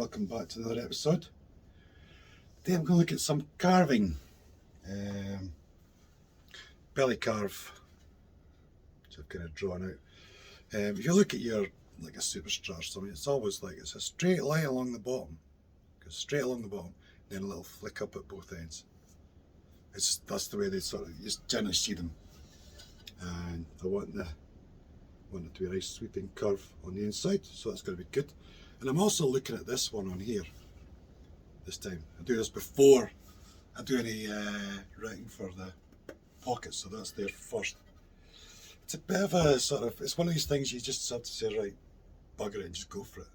welcome back to another episode. Today I'm going to look at some carving. Belly carve, which I've kind of drawn out. If you look at your, like a superstar or something, it's always like it's a straight line along the bottom. Goes straight along the bottom, then a little flick up at both ends. That's the way they sort of, you just generally see them. And I want it to be a nice sweeping curve on the inside, so that's going to be good. And I'm also looking at this one on here this time. I do this before I do any writing for the pockets, so that's there first. It's a bit of a sort of, it's one of these things you just have to say, right, bugger it and just go for it.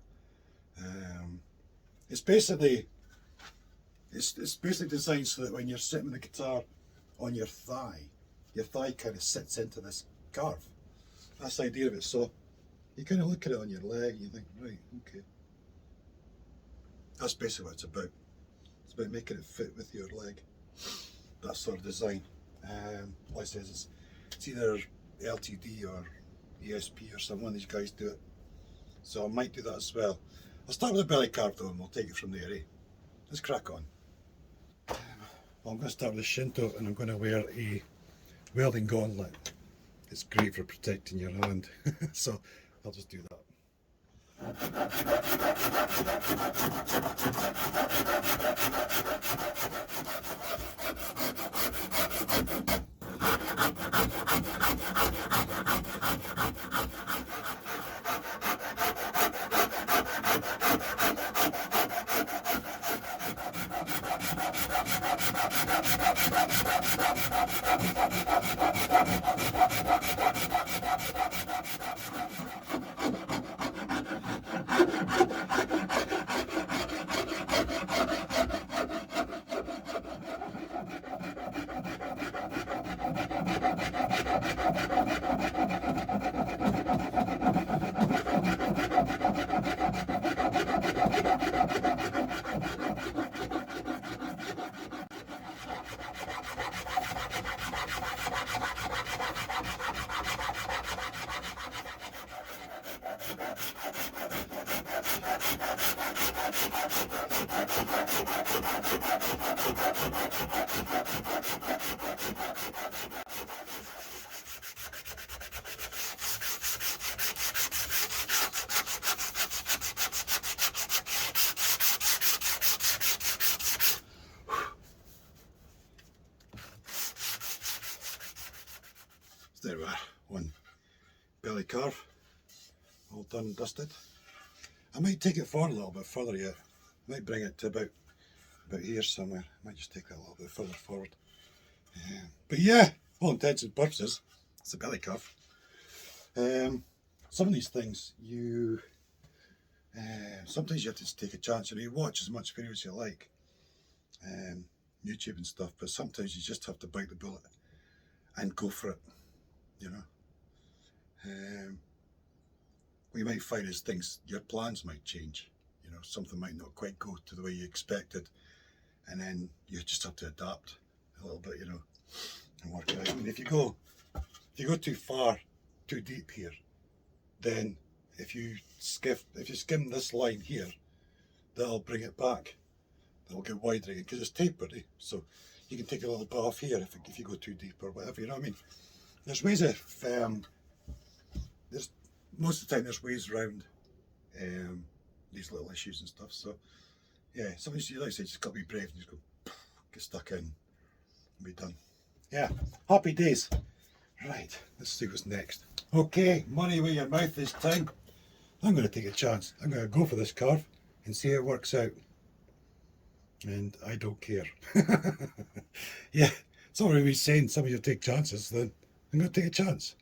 It's basically designed so that when you're sitting with the guitar on your thigh kind of sits into this carve. That's the idea of it. So you kind of look at it on your leg and you think, right, okay. That's basically what it's about. It's about making it fit with your leg. That sort of design. Like I says, it's either LTD or ESP or some one of these guys do it. So I might do that as well. I'll start with the belly carve though and we'll take it from there, eh? Let's crack on. Well, I'm going to start with the shinto and I'm going to wear a welding gauntlet. It's great for protecting your hand. So I'll just do that. There we are, one belly carve, all done and dusted. I might take it forward a little bit further yet. I might bring it to about here somewhere. I might just take that a little bit further forward. But yeah, all intents and purposes, it's a belly carve. Some of these things, sometimes you have to just take a chance. You watch as much videos as you like, YouTube and stuff, but sometimes you just have to bite the bullet and go for it. You know, what you might find is your plans might change. You know, something might not quite go to the way you expected, and then you just have to adapt a little bit, you know, and work it out. I mean, if you go too far, too deep here, then if you skim this line here, that'll bring it back. That'll get wider again because it's tapered, eh? So you can take a little bit off here if you go too deep or whatever. You know what I mean? There's ways of, most of the time there's ways around these little issues and stuff. So yeah, sometimes you like I say, just got to be brave and just go, get stuck in and be done. Yeah, happy days. Right, let's see what's next. Okay, money where your mouth is time. I'm going to take a chance. I'm going to go for this carve and see how it works out. And I don't care. Yeah, it's not really saying some of you take chances, then I'm going to take a chance.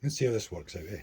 Let's see how this works out, eh?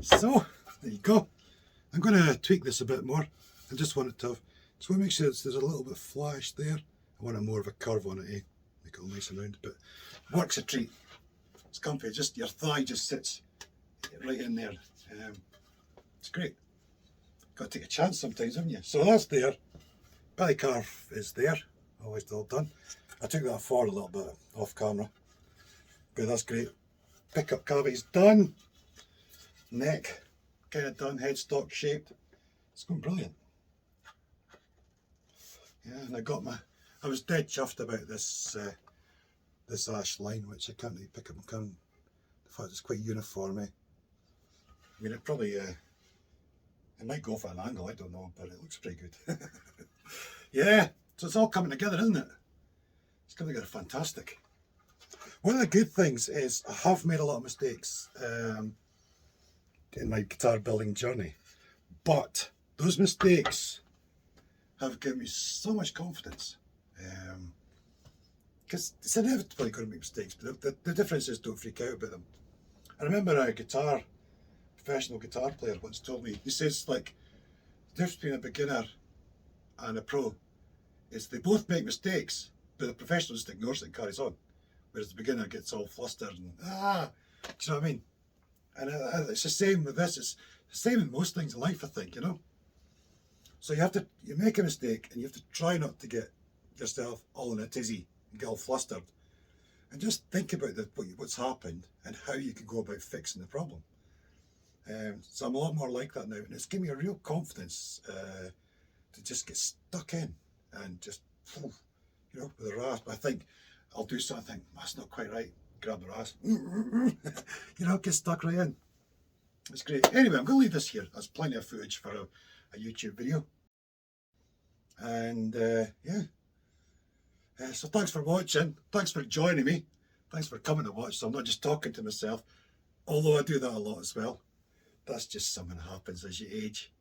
So, there you go. I'm going to tweak this a bit more. I just want it to have, just want to make sure there's a little bit of flash there. I want more of a curve on it, eh? Make it all nice and round, but works a treat. It's comfy, just your thigh just sits right in there. It's great. Got to take a chance sometimes, haven't you? So that's there. Belly carve is there. Always all done. I took that forward a little bit off camera. But that's great. Pickup cavity's done. Neck kind of done. Headstock shaped. It's going brilliant. Yeah, and I was dead chuffed about this this ash line, which I can't really pick up. The fact it's quite uniform. I mean, it probably it might go for an angle. I don't know, but it looks pretty good. Yeah, so it's all coming together, isn't it? It's coming together fantastic. One of the good things is I have made a lot of mistakes in my guitar building journey, but those mistakes have given me so much confidence. Because it's inevitably going to make mistakes, but the difference is don't freak out about them. I remember a professional guitar player once told me, he says, like, the difference between a beginner and a pro is they both make mistakes, but the professional just ignores it and carries on, whereas the beginner gets all flustered and do you know what I mean? And it's the same with this. It's the same in most things in life, I think, you know. So you make a mistake and you have to try not to get yourself all in a tizzy and get all flustered, and just think about what's happened and how you can go about fixing the problem. So I'm a lot more like that now, and it's given me a real confidence to just get stuck in and just, you know, with a rasp. I think I'll do something, that's not quite right, grab the rasp, you know, get stuck right in. It's great. Anyway, I'm going to leave this here. There's plenty of footage for a YouTube video. And yeah. So thanks for watching. Thanks for joining me. Thanks for coming to watch. So I'm not just talking to myself, although I do that a lot as well. That's just something that happens as you age.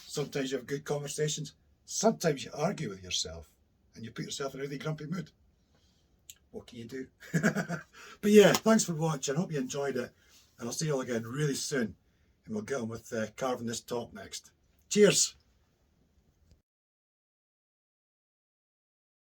Sometimes you have good conversations. Sometimes you argue with yourself and you put yourself in a really grumpy mood. What can you do? But yeah, thanks for watching. I hope you enjoyed it. And I'll see you all again really soon. And we'll get on with carving this top next. Cheers.